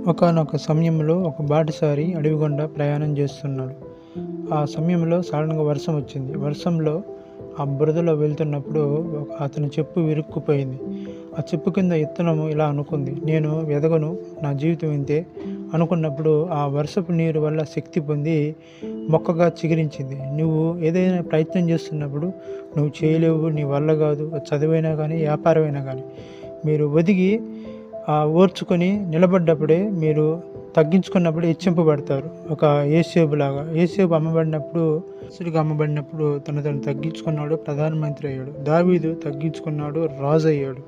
ఒకానొక సమయంలో ఒక బాటసారి అడవి గుండా ప్రయాణం చేస్తున్నాడు. ఆ సమయంలో సడన్‌గా వర్షం వచ్చింది. వర్షంలో ఆ బురదలో వెళ్తున్నప్పుడు అతని చెప్పు ఇరుక్కుపోయింది. ఆ చెప్పు కింద ఇత్తనం ఇలా అనుకుంది, నేను ఎదగను, నా జీవితం ఇంతే అనుకున్నప్పుడు ఆ వర్షపు నీరు వల్ల శక్తి పొంది మొక్కగా చిగురించింది. నువ్వు ఏదైనా ప్రయత్నం చేస్తున్నప్పుడు నువ్వు చేయలేవు, నీ వల్ల కాదు, అది చదువైనా కానీ వ్యాపారమైనా కానీ మీరు ఒదిగి ఓర్చుకొని నిలబడ్డప్పుడే మీరు తగ్గించుకున్నప్పుడు హెచ్చింపబడతారు. ఒక యేసేపులాగా. యేసేపు అమ్మబడినప్పుడు తను తగ్గించుకున్నాడు, ప్రధానమంత్రి అయ్యాడు. దావీదు తగ్గించుకున్నాడు, రాజు అయ్యాడు.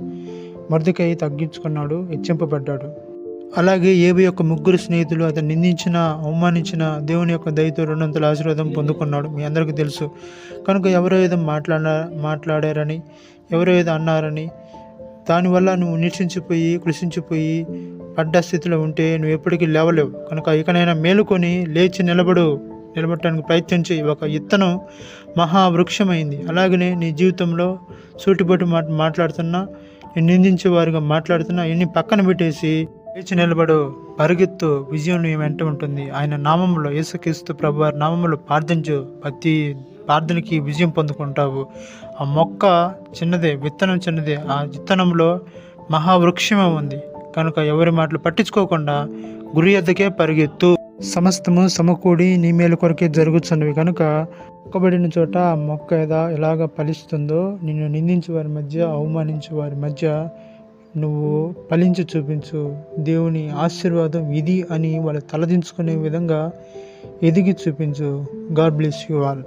మొర్దెకై తగ్గించుకున్నాడు, హెచ్చింపబడ్డాడు. అలాగే ఏబు యొక్క ముగ్గురు స్నేహితులు అతను నిందించిన, అవమానించిన దేవుని యొక్క దయతో 200 ఆశీర్వాదం పొందుకున్నాడు. మీ అందరికీ తెలుసు. కనుక ఎవరో ఏదో మాట్లాడారని, ఎవరో ఏదో అన్నారని, దానివల్ల నువ్వు నిశ్చించిపోయి, కృషించిపోయి పడ్డ స్థితిలో ఉంటే నువ్వు ఎప్పటికీ లేవలేవు. కనుక ఇకనైనా మేలుకొని లేచి నిలబడటానికి ప్రయత్నం చేయి. ఒక ఇత్తనం మహావృక్షమైంది. అలాగనే నీ జీవితంలో సూటిపోటు మాట్లాడుతున్నా, నేను నిందించే వారిగా మాట్లాడుతున్నా, ఇన్ని పక్కన పెట్టేసి లేచి నిలబడు, పరిగెత్తు, విజయం నీ వెంట ఉంటుంది. ఆయన నామంలో, యేసుక్రీస్తు ప్రభువారి నామంలో ప్రార్థించు, ప్రతి ప్రార్థనకి విజయం పొందుకుంటావు. ఆ మొక్క చిన్నదే, విత్తనం చిన్నదే, ఆ విత్తనంలో మహావృక్షమే ఉంది. కనుక ఎవరి మాటలు పట్టించుకోకుండా గురి ఎద్దకే పరిగెత్తు. సమస్తము సమకూడి నీ మేలు కొరకే జరుగుతున్నవి. కనుక మొక్కబడిన చోట ఆ మొక్క ఎలాగ ఫలిస్తుందో, నిన్ను నిందించే వారి మధ్య, అవమానించే వారి మధ్య నువ్వు ఫలించి చూపించు. దేవుని ఆశీర్వాదం ఇది అని వాళ్ళు తలదించుకునే విధంగా ఎదిగి చూపించు. God bless you all.